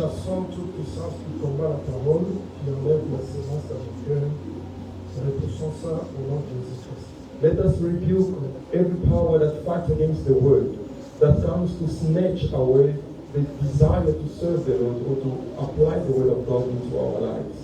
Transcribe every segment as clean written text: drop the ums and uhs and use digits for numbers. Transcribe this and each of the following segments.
chassons toute puissance qui combat la parole, qui enlève la sémence à nos cœurs. Repoussons ça au nom de Jésus-Christ. Let us rebuke every power that fights against the word, that comes to snatch away the desire to serve the Lord or to apply the word of God into our lives.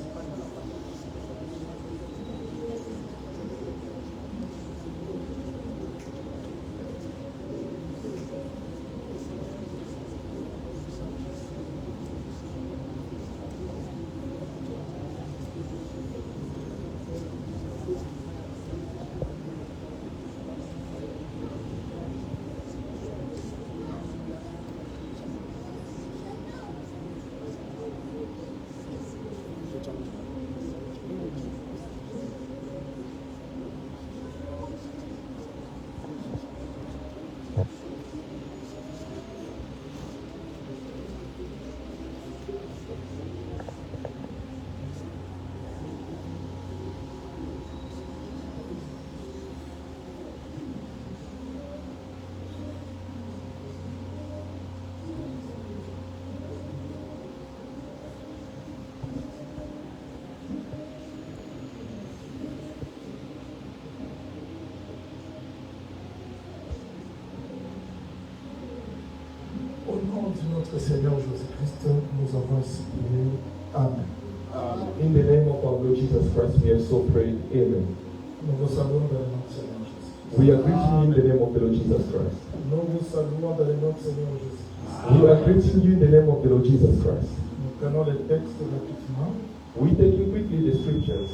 Notre Seigneur Jésus-Christ, nous avons ainsi prié. Amen. In the name of our Lord Jesus Christ, we have so prayed. Amen. Nous vous saluons dans le nom du Seigneur Jésus. We are greeting you in the name of the Lord Jesus Christ. Nous vous saluons dans le nom du Seigneur Jésus. We are greeting you in the name of the Lord Jesus Christ. Nous prenons les textes rapidement. We taking quickly the scriptures.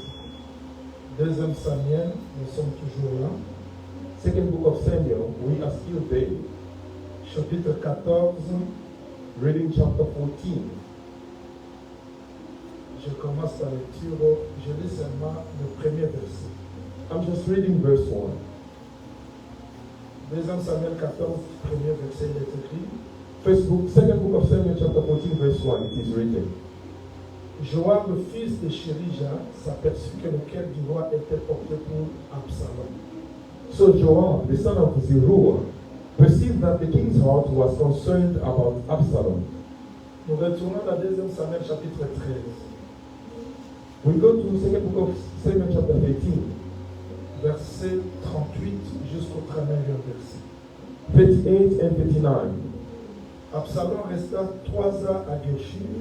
2 Samuel, nous sommes toujours là. Second book of Samuel, we are still there. Chapitre 14. Reading chapter 14. Je commence la lecture, je lis seulement le premier verset. I'm just reading verse 1. 2 Samuel 14, premier verset, il est écrit. Second book of Samuel chapter 14 verse 1, it is written. Joab, fils de Chérija, s'aperçut que le cœur du roi était porté pour Absalom. So Joab, the son of Zeruiah, perceived that the king's heart was concerned about Absalom. Nous retournons dans 2 Samuel chapitre 13. We go to second book of Samuel chapter 13. Verset 38 jusqu'au 39e verset. 38 and 39. Absalom resta 3 ans à Geshur,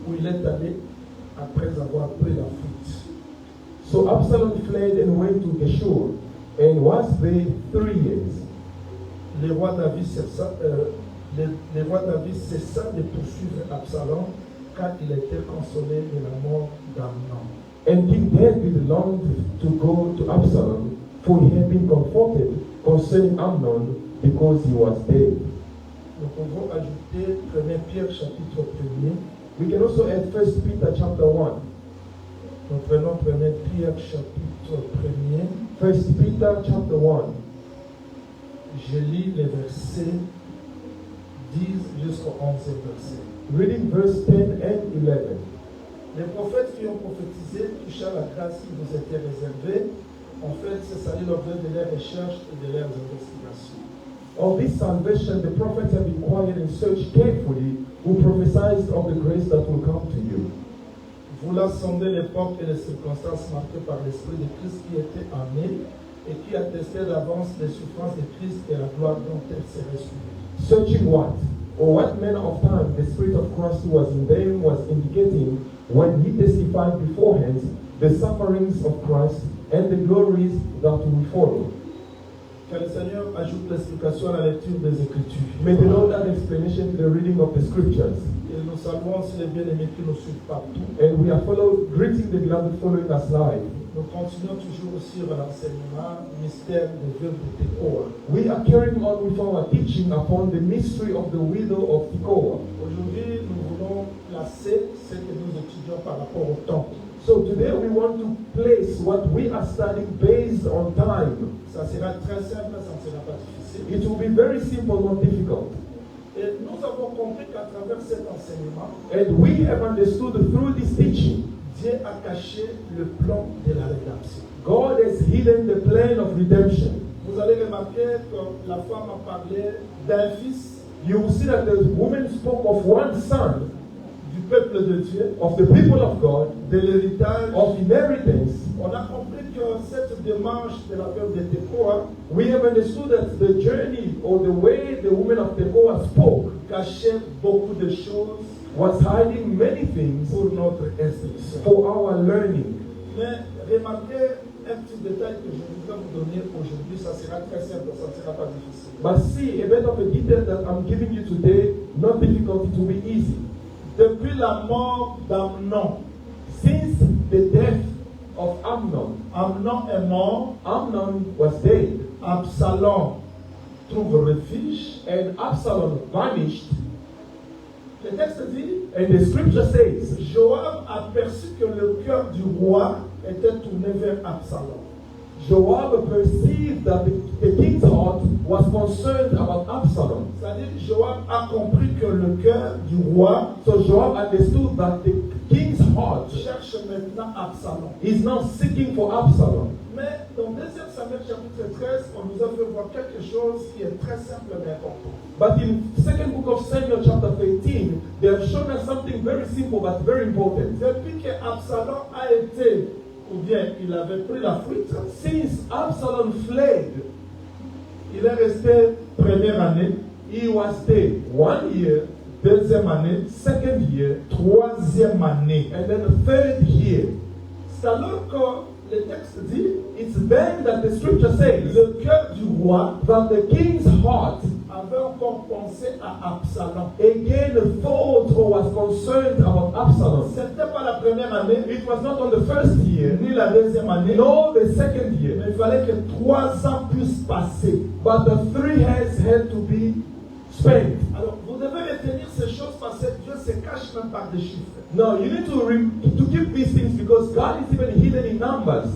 où il est allé après avoir pris la fuite. So Absalom fled and went to Geshur and was there 3 years. Le roi David cessa de poursuivre Absalom car il était consolé de la mort d'Amnon. And King David longed to go to Absalom, for he had been comforted concerning Amnon because he was dead. Nous pouvons ajouter 1 Pierre chapitre 1er. We can also add 1 Peter chapter 1. Nous prenons 1 Pierre chapitre 1er. 1 Peter chapter 1. Je lis les versets 10 jusqu'au 11e verset. Reading verse 10 and 11. Les prophètes qui ont prophétisé touchant la grâce qui vous était réservée, en fait, c'est ça l'objet de leurs recherches et de leurs investigations. Of this salvation, the prophets have inquired and searched carefully, who prophesied of the grace that will come to you. Vous la sondez l'époque et les circonstances marquées par l'Esprit de Christ qui était en elle et qui attestait d'avance les souffrances de Christ et la gloire dont elle serait suivie. Searching what? Or what manner of time the Spirit of Christ who was in them was indicating when he testified beforehand the sufferings of Christ and the glories that will follow. Que le Seigneur ajoute l'explication à la lecture des Écritures. May the Lord add explanation to the reading of the scriptures. Et nous saluons aussi les bien-aimés qui nous suivent partout. And we are greeting the beloved following us live. Nous continuons toujours sur l'enseignement mystère des veuves de Tekoa. We are carrying on with our teaching upon the mystery of the widow of Tekoa. Aujourd'hui, nous voulons placer ce que nous étudions par rapport au temps. So today we want to place what we are studying based on time. Ça sera très simple, ça ne sera pas difficile. It will be very simple, not difficult. Et nous avons compris qu'à travers cet enseignement, And we have understood through this teaching, Dieu a caché le plan de la rédemption. God has hidden the plan of redemption. Vous allez remarquer que la femme a parlé d'un fils, You will see that the woman spoke of one son, du peuple de Dieu, of the people of God, de l'héritage. of inheritance, On a compris que cette démarche de la veuve de Tekoa we have understood that the journey or the way the woman of Tekoa spoke cachait beaucoup de choses was hiding many things pour notre instruction. for our learning. Mais remarquez un petit détail que je voudrais vous donner aujourd'hui, ça sera très simple, ça ne sera pas difficile. But see, a bit of a detail that I'm giving you today, not difficult, it will be easy. Depuis la mort d'Amnon, Since the death of Amnon, Amnon est mort, Amnon was dead, Absalom trouve refuge. and Absalom vanished, Le texte dit, and the scripture says, Joab aperçut que le cœur du roi était tourné vers Absalom. Joab perceived that the king's heart was concerned about Absalom. C'est-à-dire, Joab a compris que le cœur du roi So Joab understood that the king's heart cherche maintenant Absalom. is now seeking for Absalom. Mais dans 2 Samuel chapitre 13, on nous a fait voir quelque chose qui est très simple mais important. But in 2nd book of Samuel chapter 13, they have shown us something very simple but very important. Depuis que Absalom a été, ou bien il avait pris la fuite, Since Absalom fled, il est resté première année, he was there 1 year, deuxième année, 2nd year, troisième année. and then the 3rd year. C'est alors que le texte dit, It's then that the scripture says le cœur du roi that the king's heart avait encore pensé à Absalom. again thought or was concerned about Absalom. Ce n'était pas la première année, It was not on the 1st year, ni la deuxième année, nor the 2nd mais year, il fallait que 3 ans puissent passer. but the 3 years had to be spent. Alors, vous devez retenir ces choses parce que Dieu se cache même par des chiffres. Now you need to keep these things because God is even hidden in numbers.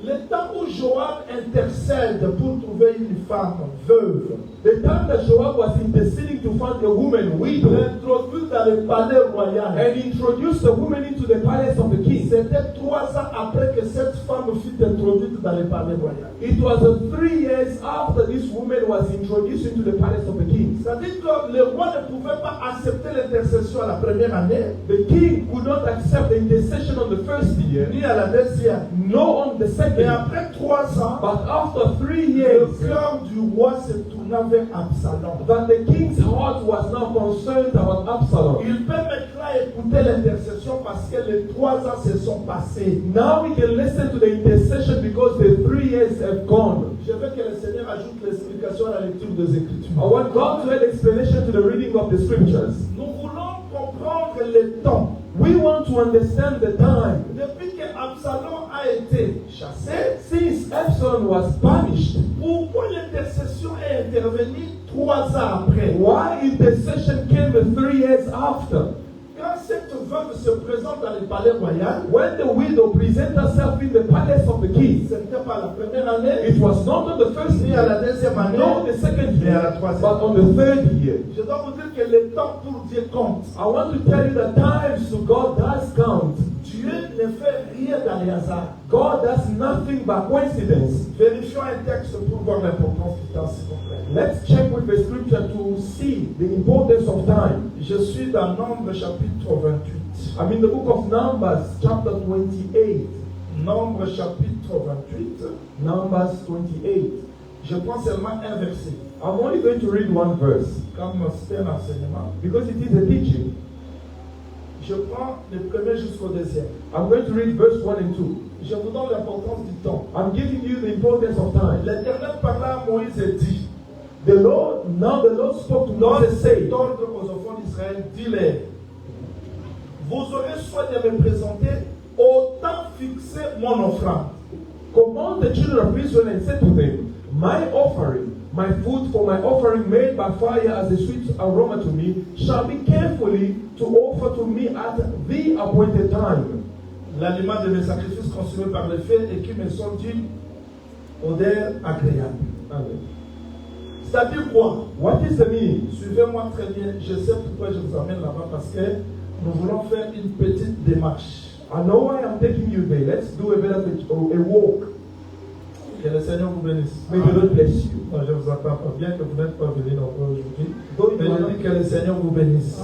Le temps où Joab intercède pour trouver une femme veuve, The time that Joab was interceding to find a woman widow l'introduit dans le palais royal, and introduced the woman into the palace of the king, c'était 3 ans après que cette femme fut introduite dans le palais royal. it was 3 years after this woman was introduced into the palace of the king. C'est-à-dire que le roi ne pouvait pas accepter l'intercession à la première année, The king could not accept the intercession on the 1st year, ni à la deuxième. nor on the Mais 2nd. après 3 ans, But after 3 le years, cœur du roi se tourna vers Absalom. that the king's heart was now concerned about Absalom. Il peut maintenant écouter l'intercession parce que les 3 ans se sont passés. Now we can listen to the intercession because the 3 years have gone. Je veux que le Seigneur ajoute l'explication à la lecture des Écritures. I want God to add explanation to the reading of the scriptures. Nous voulons comprendre le temps. We want to understand the time. Depuis que Absalom a été chassé, Since Absalom was punished, pourquoi l'intercession est intervenue 3 ans après? why intercession came 3 years after? Quand cette veuve se présente dans le palais royal, When the widow presents herself in the palace of the king, ce n'était pas la première année, it was not on the 1st ni à la year, deuxième année, nor the 2nd ni à la year, troisième. but on the 3rd year. Je dois vous dire que le temps pour Dieu compte. I want to tell you that times to God does count. Dieu ne fait rien dans les hasards. God does nothing by coincidence. Vérifions un texte pour voir l'importance du temps, s'il vous plaît. Let's check with the scripture to see the importance of time. Je suis dans Nombre chapitre 28. I'm in the book of Numbers, chapter 28. Nombre chapitre 28. Numbers 28. Je prends seulement un verset. I'm only going to read one verse Comme c'est un enseignement. because it is a teaching. Je prends le premier jusqu'au deuxième. I'm going to read verse 1 and 2. Je vous donne l'importance du temps. I'm giving you the importance of time. L'Éternel parla à Moïse et dit, Now the Lord spoke to donne Moses, saying, cet ordre aux enfants d'Israël, dis-les, vous aurez soin de me présenter au temps fixé mon offrande. Command the children of Israel and say to them, my offering, my food for my offering made by fire as a sweet aroma to me, shall be carefully to offer to me at the appointed time. L'aliment de mes sacrifices consumés par le feu et qui me sont d'une odeur agréable. Amen. C'est-à-dire quoi? What is the meaning? Suivez-moi très bien. Je sais pourquoi je vous amène là-bas parce que nous voulons faire une petite démarche. I know why I'm taking you there. Let's do a bit of a walk. Que le Seigneur vous bénisse. May the Lord bless you. Non, je vous attends pas. Bien que vous n'êtes pas venu nombreux aujourd'hui. Though Mais you, je dis que le Seigneur vous bénisse.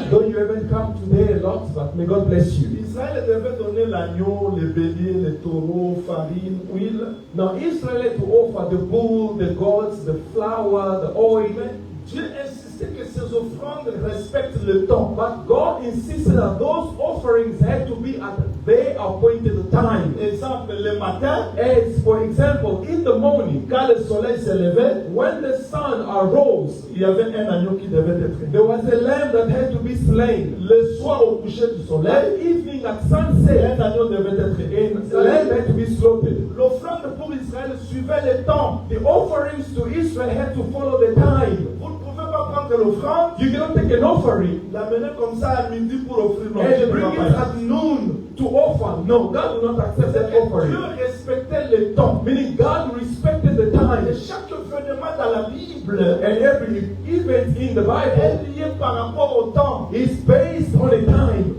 though you haven't come today, lot, but may God bless you. Israël devait donner l'agneau, les béliers, les taureaux, farine, huile. Now Israel had to offer the bull, the goats, the flour, the oil. Mais Dieu insistait que ces offrandes respectent le temps. But God insisted that those offerings had to be at their appointed time. Exemple, le matin, As for example, in the morning, quand le soleil se levait, when the sun arose, il y avait un agneau qui devait être. there was a lamb that had to be slain. Le soir au coucher du That soleil, evening at sunset, un agneau devait être. and the lamb had to be slaughtered. L'offrande pour Israël suivait le temps. The offerings to Israel had to follow the time. Vous ne pouvez pas prendre l'offrande, You cannot take an offering l'amener comme ça à midi pour offrir. Non, Dieu and ne bring va it pas. at noon to offer. No, God will not accept that Dieu offering. respectait le temps. Meaning God respected the time. Et chaque événement dans la Bible And every event in the est Bible lié par rapport au temps. is based on a time.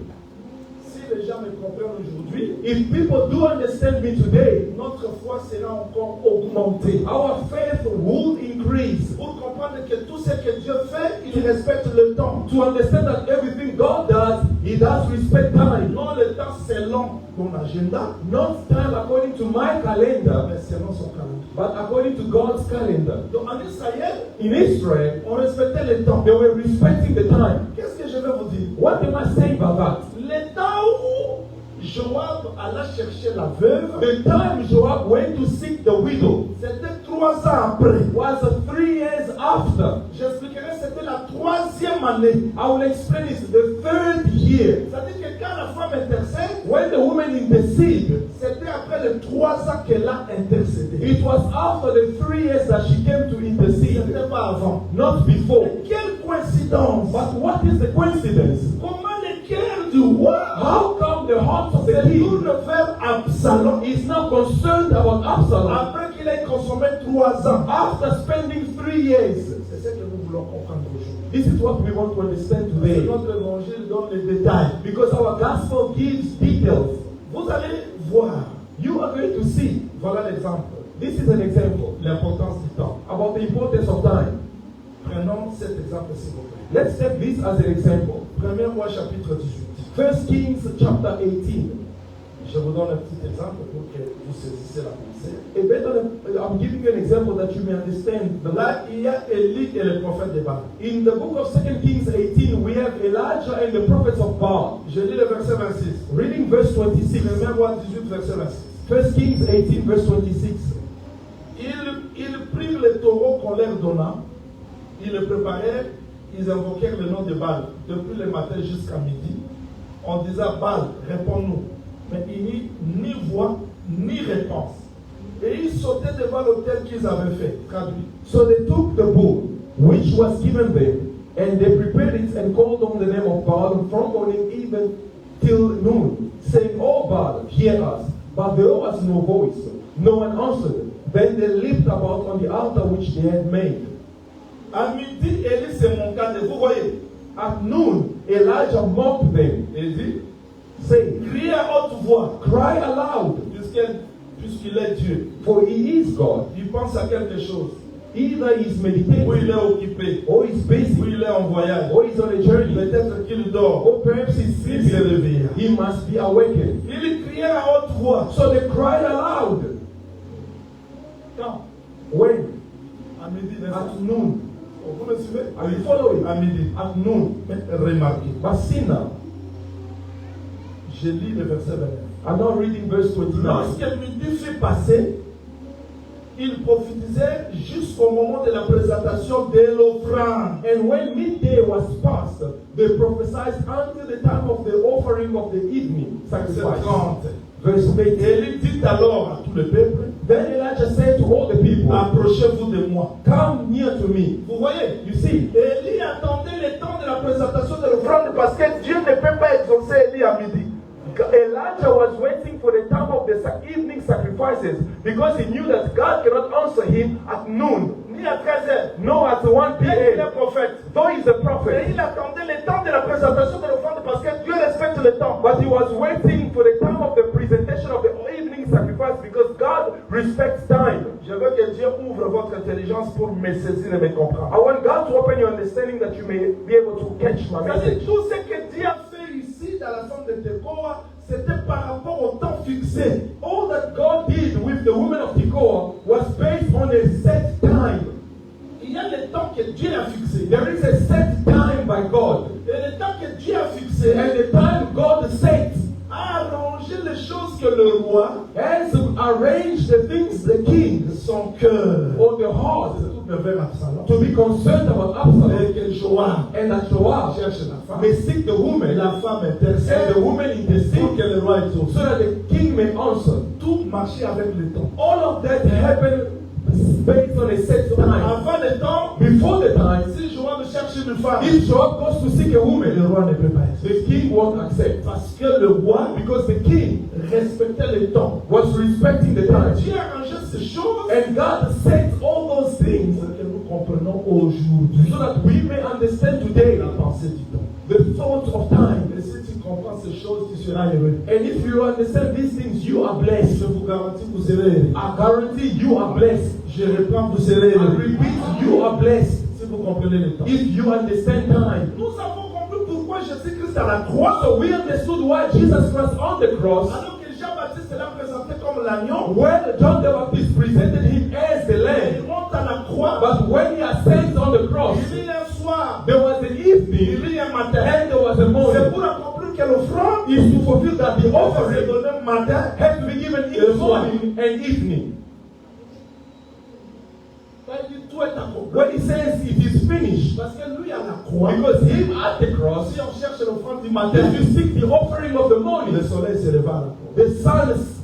Si les gens me comprennent aujourd'hui, If people do understand me today, notre foi sera encore augmentée. our faith will increase. Pour comprendre que tout ce que Dieu fait, il respecte le temps. To understand that everything God does, He does respect time. Non le temps selon ton agenda, Not time according to my calendar, mais selon son calendrier. but according to God's calendar. Donc en Israël, In Israel, on respectait le temps. they were respecting the time. Qu'est-ce que je vais vous dire? What am I saying about that? Le temps où Joab alla chercher la veuve, The time Joab went to seek the widow c'était 3 ans après. was 3 years after. J'expliquerai, c'était la 3e année. I will explain it. The third year, C'est-à-dire que quand la femme intercède, when the woman interceded, c'était après les 3 ans qu'elle a intercédé. it was after the 3 years that she came to intercede, C'était pas avant. not before. Mais quelle coïncidence! But what is the coincidence? Comment le cœur du roi How come the heart of the se king tourne vers Absalom is now concerned about Absalom après qu'il ait consommé 3 ans? after spending 3 years? C'est ce que nous voulons comprendre aujourd'hui. This is what we want to understand today. Notre évangile donne les détails. Because our gospel gives details. Vous allez voir. You are going to see. Voilà l'exemple. This is an example L'importance du temps. about the importance of time. Prenons cet exemple s'il vous plaît. Let's take this as an example. 1er roi chapitre 18. 1 Kings chapter 18. Je vous donne un petit exemple pour que vous saisissiez la pensée. I'm giving you an example that you may understand. Là, il y a Élie et le prophète de Baal. In the book of 2 Kings 18, we have Elijah and the prophets of Baal. Je lis le verset 26. Reading verse 26. 1er roi 18, verset 26. 1 Kings 18, verse 26. Ils prirent les taureaux qu'on leur donna, ils le préparèrent, ils invoquèrent le nom de Baal depuis le matin jusqu'à midi. On disait Baal, réponds-nous. Mais il n'y eut ni voix, ni réponse. Et ils sautaient devant l'autel qu'ils avaient fait. Traduit. So they took the bull, which was given them, and they prepared it and called on the name of Baal from morning even till noon, saying, "O Baal, hear us." But there was no voice. No one answered. Then they leaped about on the altar which they had made. À midi, Élie se manqua de vous voyez. At noon, Elijah mocked them, Il dit, saying, criez à haute voix, "Cry aloud, puisqu'il est Dieu. for he is God. Il pense à quelque chose. Either he is Ou meditating, il est occupé. or he's Ou busy, il est en voyage. or he's on a journey, Peut-être qu'il dort. or perhaps he's Il se sleeping. réveilla. He must be awakened." Ils criaient à haute voix. So they cried aloud. Quand? When? À midi, n'est-ce At pas? noon. Vous me suivez? Are you following? À midi. At noon. Mais remarquez, But see now, je lis le verset 29. I'm now reading verse 29. Lorsque midi fut passé, il prophétisait jusqu'au moment de la présentation de l'offrande. And when midday was past, they prophesied until the time of the offering of the evening Verset sacrifice. 30. Verse 8. Élie dit alors à tout le peuple, Then Elijah said to all the people, approchez-vous de moi. "Come near to me." Vous voyez, You see, Élie attendait le temps de la présentation de l'offrande parce que Dieu ne peut pas exaucer Élie à midi. Elijah was waiting for the time of the evening sacrifices because he knew that God cannot answer him at noon, Ni à 13h. no at 1 Bien qu'il est p.m. prophète. Though he's a Mais prophet, il attendait le temps de la présentation de l'offrande parce que Dieu respecte le temps. but he was waiting for the time of the presentation of the evening sacrifice because God respects time. Je veux que Dieu ouvre votre intelligence pour me saisir et me comprendre. I want God to open your understanding that you may be able to catch my C'est-à-dire message. tout ce que Dieu a fait ici de Tekoa, c'était par rapport au temps fixé. All that God did with the women of Tekoa was based on a set time. Il y a le temps que Dieu a fixé. There is a set time by God. Et le temps que Dieu a fixé And the time God set a arrangé les choses que le roi, has arranged the things the king, son cœur, or the heart, tout vers Absalom. to be concerned about Absalom. Et que Joab And that Joab cherche la femme. may seek the Et woman, la femme and intercède the woman pour intercede, que le roi ait so that the king may answer. tout marcher avec le temps. All of that happened based on a set time. Avant le temps, Before the time, si Joab cherche une femme, if Joab goes to seek a le woman, roi ne peut pas être. the king won't accept. Parce que le roi, Because the king respectait le temps. was respecting the time. Dieu a arrangé ces choses And God set all those things pour que nous comprenions aujourd'hui so that we may understand today la pensée du temps. the thoughts of time. Et si tu comprends ces choses, tu seras heureux. And if you understand these things, you are blessed. Je vous garantis, vous serez heureux. I guarantee you are blessed. Je reprends, vous serez I heureux. repeat, you are blessed. Si vous comprenez le temps. If you understand time. Nous avons compris pourquoi Jésus-Christ à la croix, So we understood why Jesus Christ on the cross, alors que Jean-Baptiste l'a présenté comme l'agneau, when John the Baptist presented him as the il lamb, monte à la croix, but when he ascends on the cross, il y a un soir, there was an evening il y a un matin. and there was a C'est morning. pour accomplir que l'offrande Is to fulfill that the s'est offering donnée matin. has to be given in morning and evening. Il dit, tout est accompli. When he says it is finished, Parce que lui à la croix, because him at the cross, si on cherche l'offrande du matin, if you seek the offering of the morning, le soleil se leva à la croix. the sun is,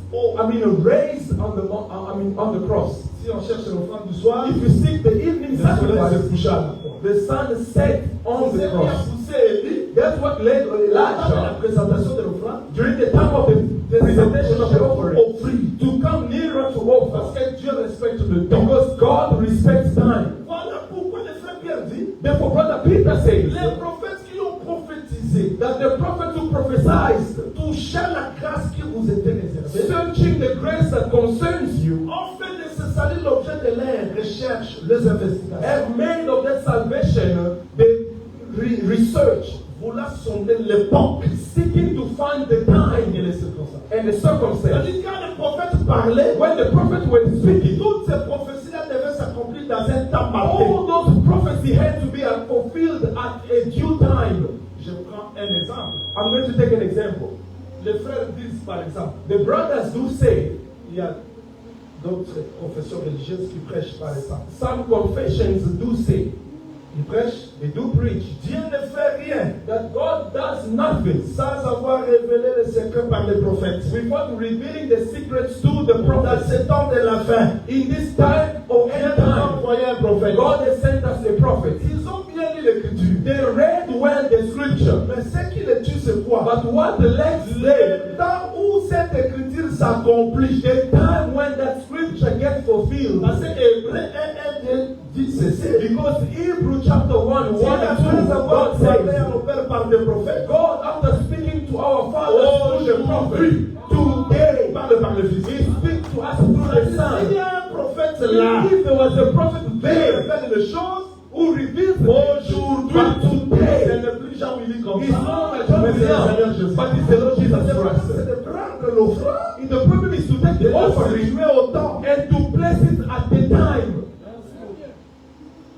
raised on the cross. Si on cherche l'offrande du soir, If you seek the evening le soleil se sacrifice, coucha à la croix. the sun set on C'est the ce qui a cross. poussé Élie, That's what led dans la Elijah présentation de l'offrande, during the time of the presentation of the offering offrir. to come nearer to Parce offer, que Dieu respecte le temps. because God respects time. Voilà pourquoi le frère Pierre dit, Therefore, Brother Peter says les prophètes qui ont prophétisé that the prophet who prophesied, touchant la grâce qui vous était réservée, searching the grace that concerns you, ont fait de ce salut l'objet de leurs recherches, les investigations. have made of that salvation the research, Voulant sonder l'époque seeking to find the time et les circonstances. and the circumstance. C'est-à-dire quand les prophètes parlaient, When the prophet was speaking, toutes ces prophéties-là devaient s'accomplir dans un temps marqué. all those prophecies had to be fulfilled at a due time. Je prends un exemple. I'm going to take an example. Les frères disent par exemple, The brothers do say, il y a d'autres confessions religieuses qui prêchent par exemple. some confessions do say, Ils prêchent, they do preach, Dieu ne fait rien that God does nothing sans avoir révélé les secrets par les prophètes. without revealing the secrets to the Dans prophets. ce temps de la fin, In this time of Dieu end nous a time, envoyé un prophète. God has sent us a prophet. Ils ont bien lu l'écriture. They read well the scripture, Mais ce qui les tue, c'est quoi? but what the legs lay, Le temps où cette écriture s'accomplit. the time when that scripture gets fulfilled. Parce que Hébreu 1:1 dit ceci. Because Hebrew chapter 1, 1 Dieu, après and 2, avoir God parlé à says, nos pères par des prophètes, God, after speaking to our fathers through the prophet, today parle par le Fils. He speaks to us through the S'il y Son. a un prophète là, If there was a prophet qui there révèle les choses, who reveals aujourd'hui, but ce today, n'est plus Jean-Willy comme it's ça, not like John mais c'est le Seigneur William, Jésus. but it's the Lord Jesus C'est Christ. de prendre l'offrande And the problem is to take et the de offering situer au temps. and to place it at the time.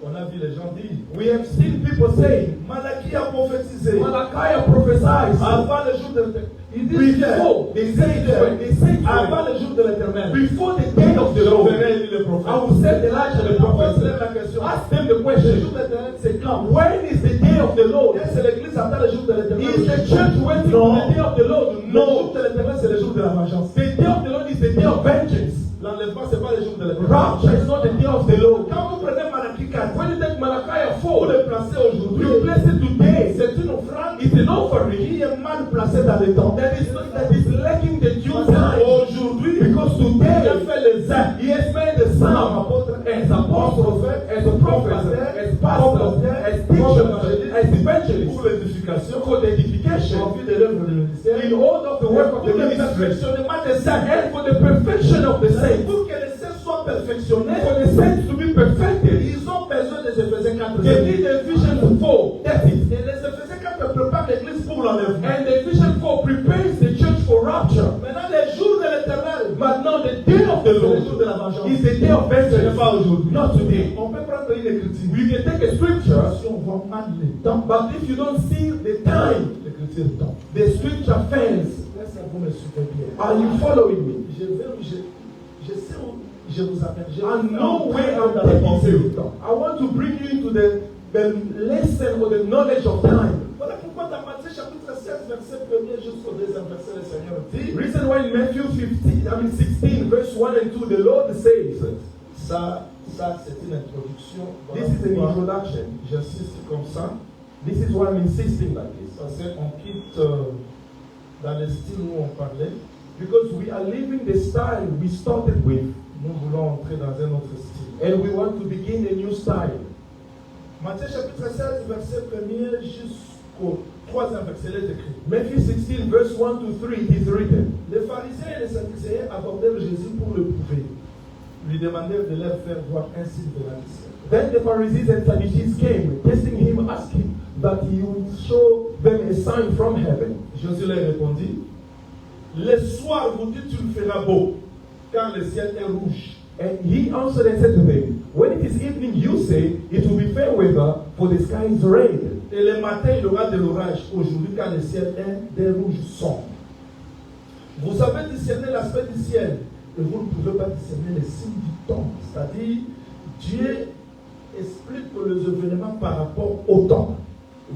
On a vu les gens dire, We have seen people say, Malachie a prophétisé Malachi prophesied avant le jour de l'éternel. before they say it, Avant le jour de l'éternel. before the day of the Je Lord. verrai Élie le prophète. I will send Elijah the Je pose prophet. la question. Ask them the Le jour question. de l'éternel, c'est quand? When is the day of the Lord? Est-ce que l'église attend le jour de l'éternel? Is the church waiting No. for the day of the Lord? Le No. jour de l'éternel, c'est le jour de la vengeance. The day of the Lord is the day of vengeance. L'enlèvement, ce n'est pas le jour de l'éternel. Rapture is not the day of the Lord. Quand vous prenez Malachie 4, When you take Malachi vous 4, le placez aujourd'hui. you place it today. C'est une offrande It's an offering qui est mal placée dans le temps. that is lacking the due Parce que time. aujourd'hui, Because il a today, fait les uns. He has made the Son as apostle, as a prophet, as pastor, as teacher, as evangelist, Pour l'édification, for the edification, en vue de l'œuvre du ministère, in all of the work of pour the le ministry, perfectionnement des saints. and for the perfection of the saints, Pour que les saints soient perfectionnés, for the saints to be perfected. ils ont besoin des Éphésiens 4. They need Ephesians 4. That's it. Et les Éphésiens 4 préparent l'église pour l'enlèvement. And Ephesians 4 prepare C'est le Lord. jour de la vengeance. It's the day of Ce n'est vengeance. pas aujourd'hui. Not today. On peut prendre une écriture. We can take a scripture, Si on voit mal les temps, but if you don't see the time, l'écriture tombe. the scripture fails. Est-ce que vous me suivez bien? Are you following me? Je sais où je vous appelle. I know where I'm taking you. I want to bring you into the lesson or the knowledge of time. Voilà pourquoi dans Matthieu chapitre 16, verset 1er jusqu'au 2e verset, le Seigneur dit, Reason why in Matthew 16, verse 1 and 2, the Lord says, ça c'est une introduction. this is an introduction. J'insiste comme ça, This is why I'm insisting like this. parce qu'on quitte dans le style où on parlait. Because we are living the style we started with, Nous voulons entrer dans un autre style. and we want to begin a new style. Matthieu chapitre 16, verset 1er jusqu'au 3e verset, il est écrit. Matthew 16, verse 1 to 3, it is written. Les pharisiens et les sadducéens abordèrent Jésus pour le prouver. Lui demandèrent de leur faire voir un signe de la ciel. Then the Pharisees and Sadducees came, testing him, asking that he would show them a sign from heaven. Jésus leur répondit, le soir vous dites il fera beau, car le ciel est rouge. And he answered and said to them, when it is evening, you say, it will be fair weather, for the sky is red. Et le matin il y aura de l'orage aujourd'hui, car le ciel est des rouges sombres. Vous savez discerner l'aspect du ciel, et vous ne pouvez pas discerner les signes du temps. C'est-à-dire, Dieu explique les événements par rapport au temps.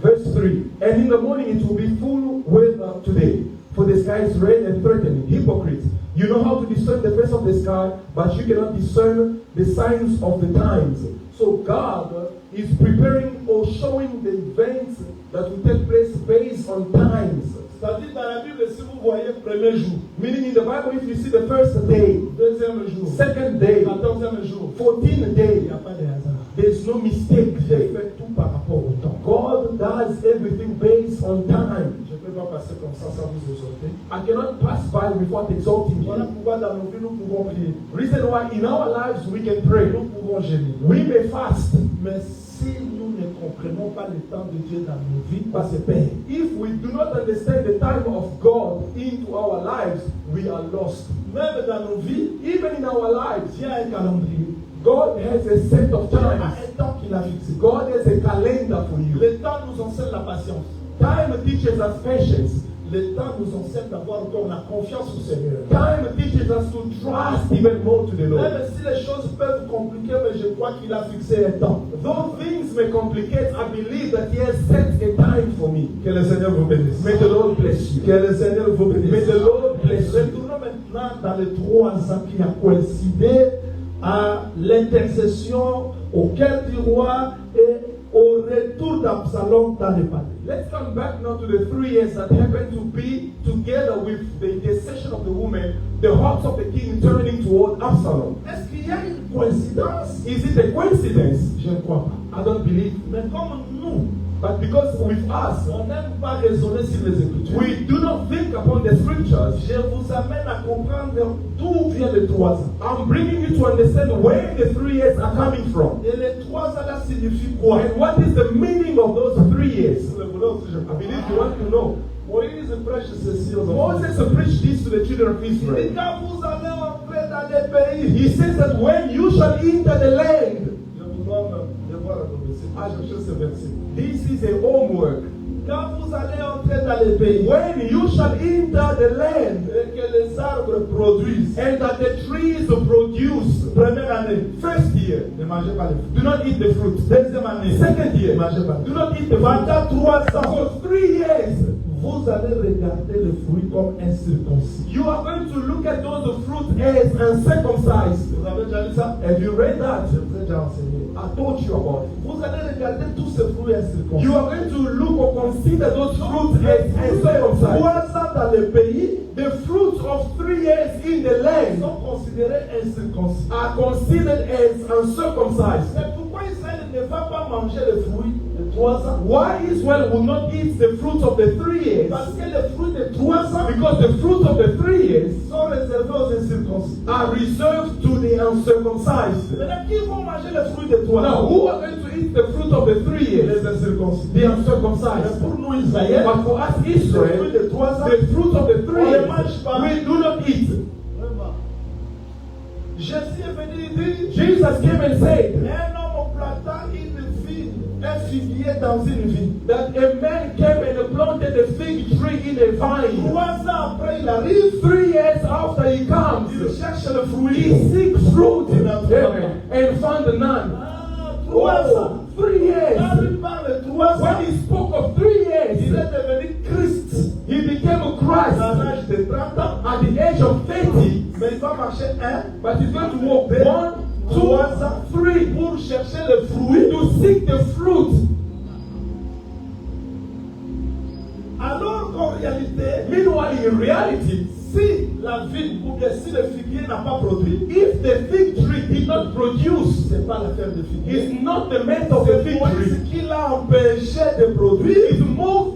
Verse 3, and in the morning it will be full weather today, for the sky is red and threatening. Hypocrites, you know how to discern the face of the sky, but you cannot discern the signs of the times. So God is preparing or showing the events that will take place based on times. C'est-à-dire, dans la Bible, si vous voyez le premier jour, Meaning in the Bible, if you see the first day, deuxième jour, second day, 14e jour, 14th il day, n'y a pas de hasard. there's no mistake Dieu there. fait tout par rapport au temps. God does everything based on time. Je ne peux pas passer comme ça sans vous exhorter. I cannot pass by without exalting Voilà you. pourquoi dans nos vies, nous pouvons prier. Reason why in our lives we can pray, Nous pouvons gémir. we may fast, Mais si nous ne comprenons pas le temps de Dieu dans nos vies, pas se perd. if we do not understand the time of God into our lives, we are lost. Même dans nos vies, Even in our lives, Dieu a un calendrier. God has a set of Dieu a times. un temps qu'il a fixé. God has a calendar for you. Le temps nous enseigne la patience. Time teaches us patience. Le temps nous enseigne d'avoir encore la confiance au Seigneur. Time teaches us to trust even more to the Lord. Même si les choses peuvent compliquer, mais je crois qu'il a fixé un temps. Though things may complicate, I believe that He has set a time for me. Que le Seigneur vous bénisse. May the Lord bless you. Que le Seigneur vous bénisse. May the Lord bless you. Retournons maintenant dans les 3 ans qui a coïncidé à l'intercession au cœur du roi et au retour d'Absalom dans le palais. Let's come back now to the 3 years that happened to be together with the intercession of the woman, the hearts of the king turning toward Absalom. Est-ce qu'il y a une coïncidence? Is it a coincidence? Je ne crois pas. I don't believe. Mais comme nous, But because with us, on n'aime pas raisonner sur les Écritures, we do not think upon the scriptures. je vous amène à comprendre d'où viennent les 3 ans. I'm bringing you to understand where the 3 years are coming from. Et les 3 ans là signifient quoi? And what is the meaning of those 3 years? Le boulot, si je I believe you want to know. Moïse prêche ceci aux enfants. Moses preached this to the children of Il dit Israel. quand vous allez entrer dans les pays, He says that when you shall enter the land, je vous donne devoir à domicile. À chercher ce verset. this is a homework. Quand vous allez entrer dans les pays, When you shall enter the land, et que les arbres produisent, and that the trees produce, première année, first year, ne mangez pas les fruits. do not eat the fruit. Deuxième année, Second ne year, mangez pas les do fruits. not eat the fruit. Pendant 3 ans, For 3 years, vous allez regarder le fruit comme incirconcis. you are going to look at those fruits as uncircumcised. Vous avez déjà lu ça? Have you read that? Je vous ai déjà enseigné. I told you about it. Vous allez regarder tous ces fruits incirconcis. You are going to look or consider those fruits as uncircumcised. 3 ans dans le pays The fruits of 3 years in the land sont considérés incirconcis. are considered as uncircumcised. Mais pourquoi Israël ne va pas manger les fruits de 3 ans? Why Israel will not eat the fruits of the 3 years? Parce que les fruits de 3 ans Because the fruits of the 3 years sont réservés aux incirconcis. are reserved to the uncircumcised. Maintenant, qui vont manger les fruits de 3 Now, ans? who are going to eat the fruit of the 3 years? Les incirconcis. The Mais uncircumcised. pour nous, Israël, But for us, les fruits Israel, de 3 ans, the fruit of the 3 on ne years mange pas. we do not eat. Vraiment. Jésus est venu dire, Jesus came and said un homme planta un figuier dans une vigne. that a man came and planted a fig tree in a vine. 3 ans après, il arrive, 3 years after he il comes, cherche le fruit. he seeks fruit and found none. 3 ans. Oh, 3 years. Quand il parle de 3 ans, When he spoke of 3 il years, est devenu Christ he became a à Christ l'âge de 30 ans. at the age of 30. Mais il va marcher 1, But he's going to walk 2, 1, 2, 3 ans 3 pour chercher le fruit. to seek the fruit. Alors qu'en réalité, Meanwhile, in reality, si la vigne ou bien si le figuier n'a pas produit, if the fig tree did not produce, ce n'est pas l'affaire de figuier. it's not the mess of the C'est fig Moïse tree. qui l'a empêché de produire. It's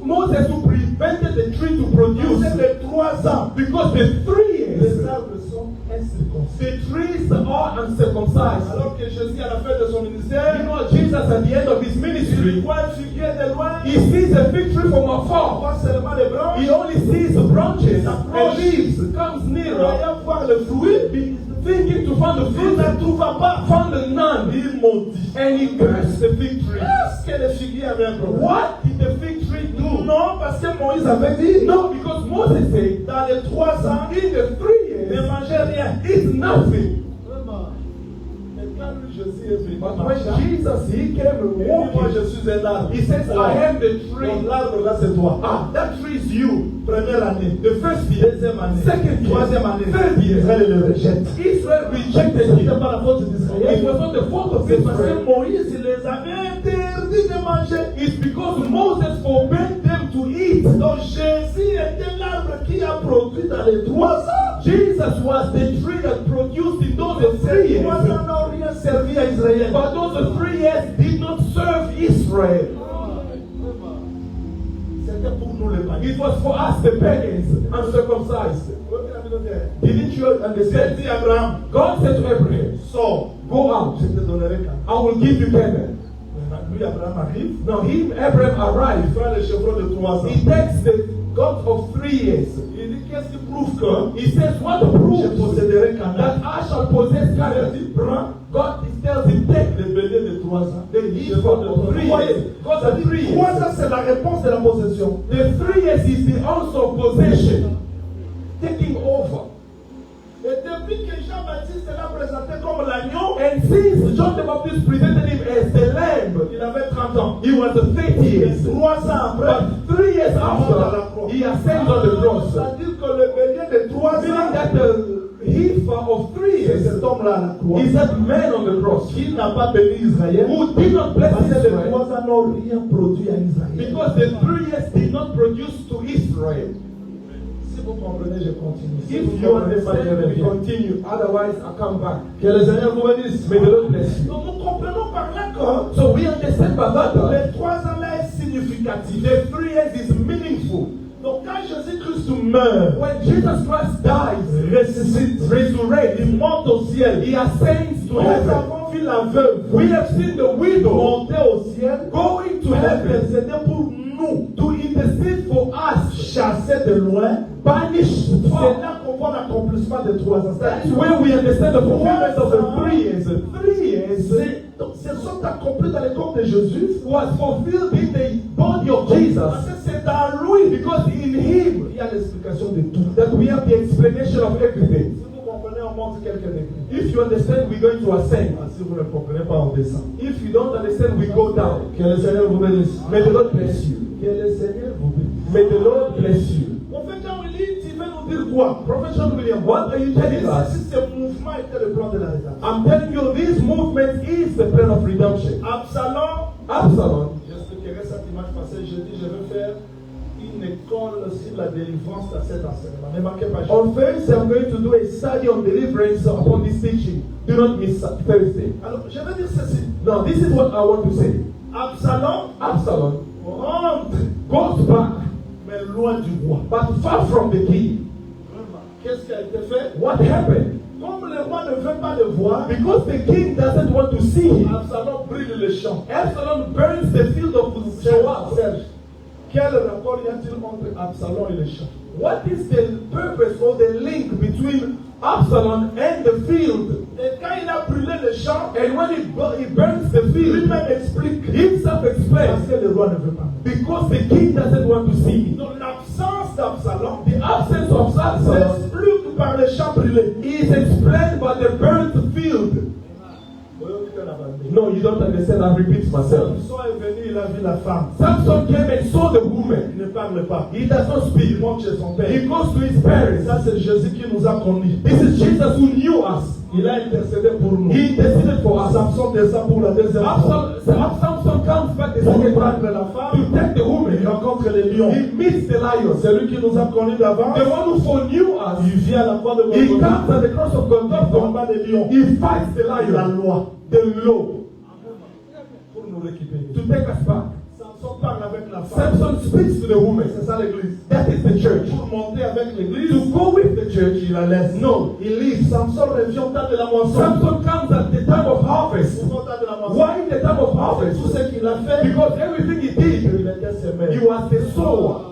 Moses who prevented the tree to produce C'est les 3 ans. because the 3 Les years, arbres sont incirconcis. the trees are uncircumcised. Alors que Jésus, à la fin de son ministère, You know, Jesus at the end of his il ministry, voit un figuier de loin, he sees a fig tree from il afar. voit seulement les branches, He only sees the branches and leaves, comes il nearer, voyait voir le fruit, thinking to find the il fruit, ne trouva pas. found none, Il maudit. and he cursed the fig tree. Est-ce que le figuier avait un problème? What did the fig tree do? Non, parce que Moïse avait dit, No, because Moses said, dans les 3 ans, in the 3 ne years, mangez rien. it's nothing. Vraiment. Mais quand lui, Jésus est venu, But when Jesus, he came and il dit, moi walked, je suis un arbre. he says, I am the Donc tree. l'arbre là c'est toi. Ah, that tree is you. Première année, The first year, deuxième année, second year, troisième année, third year, Israël le rejette. Israel rejected Ce him. n'était pas la faute It d'Israël. was not the fault of C'est parce que Israel. Moïse il les avait interdits de manger. It's because Moses forbade them to eat. Donc Jésus était l'arbre qui a produit dans les 3 ans. Jesus was the tree that produced in those 3 Ces 3 ans years. n'ont rien servi à Israël. But those 3 years did not serve Israel. C'était pour nous les païens. It was for us, the pagans, uncircumcised. Didn't you Il understand? dit à Abraham, God said to Abraham, sors, go out, je te donnerai Canaan. I will give you Canaan. Lui, Abraham arrive, Now, Abraham il arrived. prend le chevreau de 3 ans. He takes the God of 3 years. Il dit, qu'est-ce qui prouve que He says, what je proves posséderai Canaan? that I shall possess Il Canaan? dit, prends God tells him, take le bélier de 3 ans. the heifer of 3 years. God said 3 3 years. ans, c'est la réponse de la possession. The 3 years is the answer of possession, taking over. Et depuis que Jean-Baptiste l'a présenté comme l'agneau, And since John the Baptist presented him as the lamb, il avait 30 ans. he was 30 Et years. 3 ans après, But 3 years after, he ascends on the cross. c'est-à-dire que le bélier de 3 Meaning ans, that the heifer of 3 c'est years cet homme-là à la croix, is that man on the cross qui n'a pas béni Israël, who did not bless parce que les Israel 3 ans n'ont rien produit à Israël. because the 3 years did not produce to Israel. Si vous comprenez, je continue. Si If vous you comprenez pas, je understand, we reviens. continue. Otherwise, I come back. Que le Seigneur vous bénisse. May the Lord bless you. Donc nous comprenons par là que So we understand by that les 3 ans là est significatif. the 3 years is meaningful. Donc quand Jésus-Christ meurt, When Jesus Christ dies, ressuscite, resurrects, il monte au ciel. he ascends to Nous heaven. avons vu la veuve We have seen the widow monter au ciel going to pour heaven intercéder pour nous, to intercede for us, chasser de loin. banished C'est far. là qu'on voit l'accomplissement des 3 ans. That's C'est-à-dire where we understand the fulfillment of the 3 years. 3 years donc, ce sont accomplis dans le corps de Jésus. was fulfilled in the body of Parce Jesus. que c'est dans lui Because in him qu'il y a l'explication de tout. that we have the explanation of everything. Si vous comprenez, on monte quelques degrés. If you understand, we're going to ascend. Ah, si vous ne comprenez pas, on descend. If you don't understand, we go down. Que le Seigneur vous bénisse. May the Lord bless you. Que le Seigneur vous bénisse. May the Lord bless you. En fait, quand il dit, tu veux nous dire quoi? Prophet John William, what are you telling us? Si ce mouvement était le plan de la rédemption. I'm telling you, this movement is the plan of redemption. Absalom, Absalom, j'expliquerai cette image parce que je dis, je vais faire une école sur la délivrance dans cet enseignement. Ne manquez pas. on Thursday, I'm going to do a study on deliverance upon this teaching. Do not miss Thursday. Alors, je vais dire ceci. Now, this is what I want to say. Absalom Absalom rentre, goes back, mais loin du roi. but far from the king. Qu'est-ce qui a été fait? What happened? Comme le roi ne veut pas le voir, Because the king doesn't want to see him, Absalom brûle le champ. Absalom burns the field of Joab. Serge, Quel rapport y a-t-il entre Absalom et les champs? What is the purpose or the link between Absalom and the field? Et quand il a brûlé les champs, And when he burns the field, lui-même explique himself parce explains, que le roi ne veut pas. because the king doesn't want to see it. Donc l'absence d'Absalom The absence of Absalom s'explique par les champs brûlés. is explained by the burnt field. No, you don't understand. I repeat myself. Samson est venu, il a vu la femme. Samson came and saw the woman. Il ne parle pas. He does not Il speak. monte chez son père. He goes to his parents. Ça, c'est Jésus qui nous a connus. This is Jesus who knew us. Il a intercédé pour nous. He interceded for us. Samson descend pour la deuxième fois. Samson comes back the Pour second prendre time la to femme, take the il woman. rencontre les lions. He meets the lions. Celui qui nous a connus d'avant, The one who foreknew us. il vient à la croix de He Golgotha. comes at the cross of Il Golgotha. combat les lions. He fights the La lion. loi. The law. Pour nous récupérer. To take us back. Samson parle avec la femme. Samson speaks to the woman. C'est ça l'église. That is the church. Pour monter avec l'église, To go with the church, il la laisse. no, he leaves. Samson revient au temps de la moisson. Samson comes at the time of harvest. Au temps de la moisson. Why in the time of harvest? Tout ce qu'il a fait, Because everything he did, il était semé. he was the sower.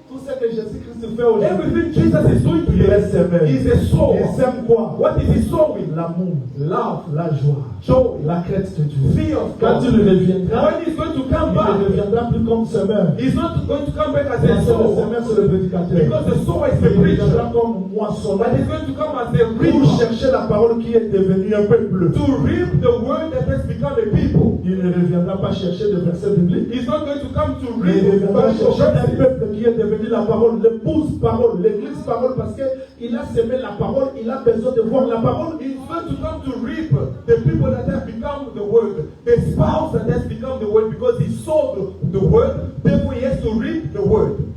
Tout ce que Jésus-Christ fait aujourd'hui, Everything Jesus is doing il est today semé. is a Il sower. sème quoi? What is he sowing? L'amour, Love, la joie, joy, la crainte de Dieu. fear of Quand God. il reviendra, When he's going to come il ne back, reviendra plus comme semeur. he's not going to come back as a Parce que le sower. semeur, c'est le prédicateur. Because the sower is the Il reviendra preacher. comme But moissonneur he's going to come as a pour reaper. chercher la parole qui est devenue un peu bleue. To reap the word that has become a people. Il ne reviendra pas chercher des versets bibliques. He's not going to come to Mais il reap reviendra the chercher un word. peuple qui est devenu la parole, l'épouse parole, l'église parole, parce qu'il a semé la parole, il a besoin de voir la parole. He's going to come to reap the people that have become the word, the spouse that has become the word, because he saw the word, therefore he has to reap the word.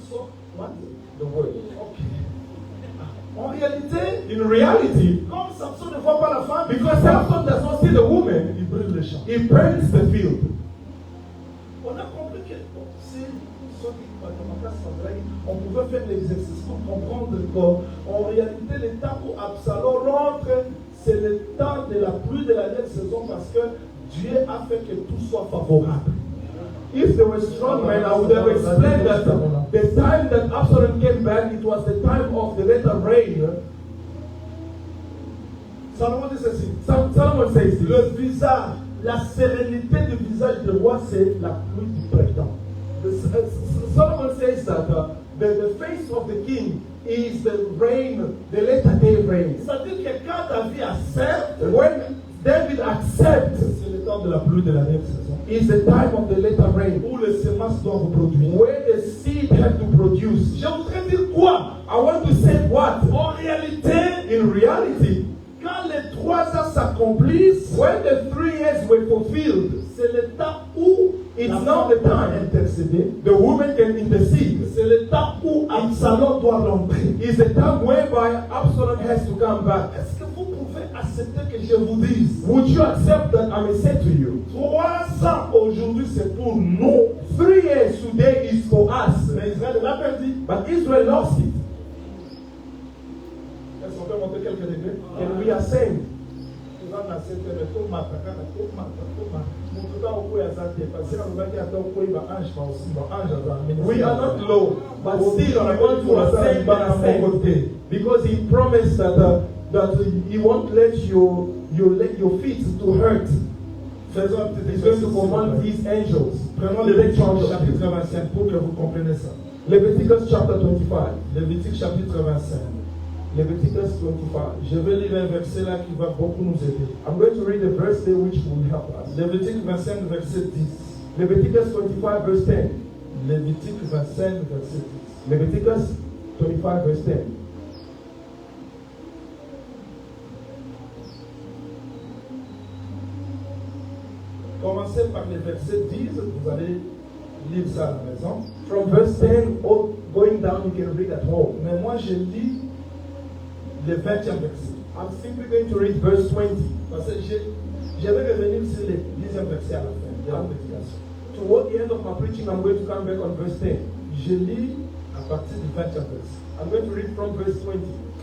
So, what? The word. En réalité, In reality, comme Samson ne voit pas la femme, because Samson does not see the woman, il brûle les champs. he burns the field. On a compris que bon, si ceux qui on pouvait faire l'exercice pour comprendre qu'en réalité, le temps où Absalom rentre, c'est le temps de la pluie de la dernière saison parce que Dieu a fait que tout soit favorable. If they were strong men, I would have explained that the time that Absalom came back, it was the time of the later rain. Salomon dit ceci. Solomon says this. Le visage, la sérénité du visage du roi, c'est la pluie du printemps. Solomon says that the face of the king is the rain, the later day rain. C'est-à-dire que quand David accepte, When David accepts, c'est le temps de la pluie de la dernière saison, is the time of the later rain, où les semences doivent reproduire. where the seed have to produce. Je voudrais dire quoi? I want to say what? En réalité, In reality, quand les 3 ans s'accomplissent, when the 3 years were fulfilled, c'est le temps où it's la now femme the doit time intercéder. the woman can intercede. C'est le temps où Absalom doit rentrer. It's the time whereby Absalom has to come back. Est-ce que vous pouvez accepter que je vous dise? Would you accept that I may say to you, 3 ans aujourd'hui c'est pour nous. 3 years today is for us, Mais Israël l'a perdu. but Israel lost it. Est-ce qu'on peut monter quelques degrés? Can we ascend? We are not low, but still we want to ascend and ascend. Because he promised that he won't let your feet to hurt. He's going to command his angels. Prenons Lévitique chapitre 25 pour que vous compreniez ça. Leviticus chapter 25. Lévitique chapitre 25. Leviticus 25. Je vais lire un verset là qui va beaucoup nous aider. I'm going to read a verse there which will help us. Lévitique 25 verset 10. Leviticus 25 verse 10. Lévitique 25 verset 10. Leviticus 25 verse 10. Commencez par les versets 10, vous allez lire ça à la maison. From verse 10 going down, you can read at home. Mais moi je lis le 20e verset. I'm simply going to read verse 20. Parce que je vais revenir sur le 10e verset à la fin de la prédication. Toward the end of my preaching, I'm going to come back on verse 10. Je lis à partir du 20e verset. I'm going to read from verse 20.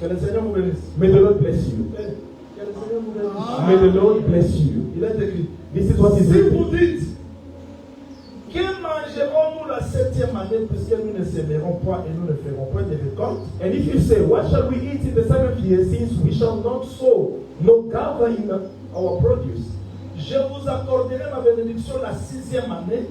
Que le Seigneur vous bénisse. May the Lord bless you. Que le Seigneur vous bénisse. May the Lord bless you. Il est écrit. This is what is Si written. vous dites, que mangerons-nous septième année, puisque nous ne sèmerons point et nous ne ferons point de récolte, And if you say, what shall we eat in the 7th year, since we shall not sow, nor gather in our produce? je vous accorderai ma bénédiction la 6e année.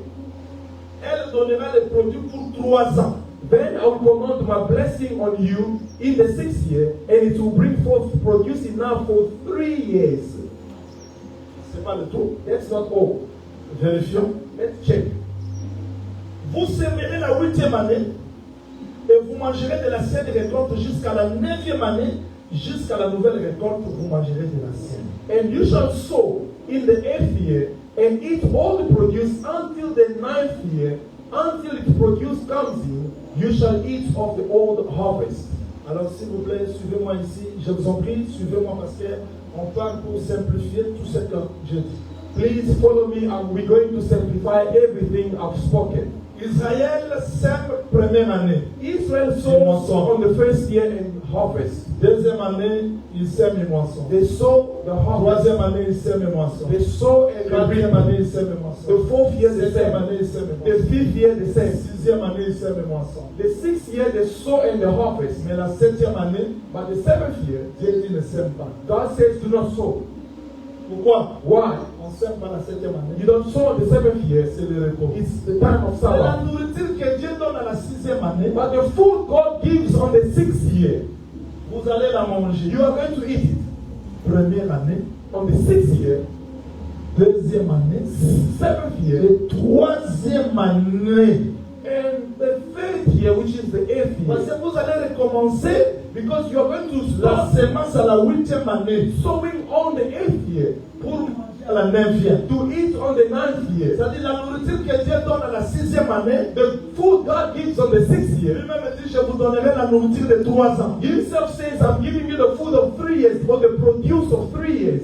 Elle donnera les produits pour 3 ans. Then I will command my blessing on you in the 6th year, and it will bring forth produce enough for 3 years. C'est pas le tout. That's not all. Vérifions. Let's check. Vous sèmerez la 8e année et vous mangerez de la saine récolte jusqu'à la 9e année. Jusqu'à la nouvelle récolte, vous mangerez de la sienne. And you shall sow in the 8th year, and eat all the produce until the 9th year. Until its produce comes in, you shall eat of the old harvest. Alors s'il vous plaît, suivez-moi ici. Je vous en prie, suivez-moi parce qu'on parle pour simplifier tout ce que j'ai dit. Please follow me, and we're going to simplify everything I've spoken. Israël sème première année. Israel sows on the 1st year and harvest. Deuxième année, il sème et moisson. They sow the harvest. Troisième année, il sème et moisson. They sow and they Quatrième reap. année, il sème et moisson. The 4th year the Septième same. année, il sème et The moisson. 5th year the same. Sixième année, il sème et moisson. The 6th year they sow and the harvest. Mais la 7e année, But the 7th year, Dieu dit ne sème pas. God says do not sow. Pourquoi? Why? On ne sème pas la 7e année. You don't sow on the 7th year. C'est le repos. It's the time of C'est la Sabbath. nourriture que Dieu donne à la 6e année. But the food God gives on the 6th year, Vous allez la manger. you are going to eat it. Première année, On the 6th year, deuxième année, 7th year, et troisième année. and the 3rd year, which is the 8th Parce year. que vous allez recommencer Because you are going to la start semence à la 8e année sowing on the 8th year pour manger à la 9e. to eat on the 9th year. C'est-à-dire la nourriture que Dieu donne à la 6e année. The food God gives on the 6th year, Lui-même dit, je vous donnerai la nourriture de 3 ans. He himself says, I'm giving you the food of 3 years, or the produce of 3 years.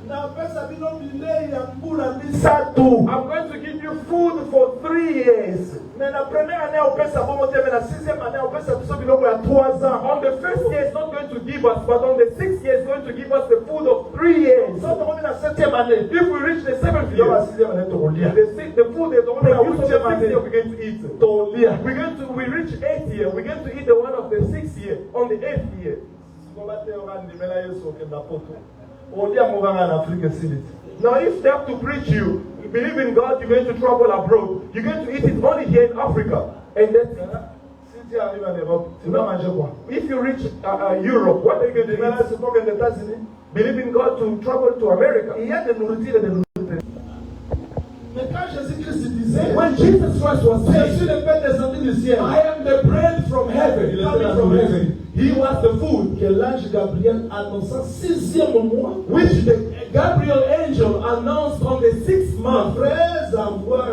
Na pesa bino bilei ya mbula misatu. I'm going to give you food for 3 years. Mais la première année, on pesa bongo te, mais la 6e année, on pesa biso biloko ya 3 ans. On the 1st year, it's not going to give us, but on the 6th year, it's going to give us the food of 3 years. So, on est la 7e année. If we reach the 7th Yo, la year, 6e année, tokolia. the food is on the 6th year, we're going to eat. Tolia. We reach 8th year, we're going to eat the one of the 6th year, on the 8th year. Sikobate orandimela Yesu okenda poto. Olia mobanga na Afrique Sud. Now, if they have to preach you, believe in God, you're going to travel abroad. You're going to eat it only here in Africa. And then, Si tu arrives en Europe, tu vas manger quoi? if you reach Europe, what are you going to Mais là, eat? c'est pas que les États-Unis. Believe in God to travel to America. Il y a des nourritures et des nourritures. Mais quand Jésus-Christ disait, When Jesus Christ was je saying, suis le pain descendu du ciel, I am the bread from heaven, Il était coming la from nourriture. heaven. He was the food que l'ange Gabriel annonça 6e mois, which the Gabriel angel announced on the 6th month. après avoir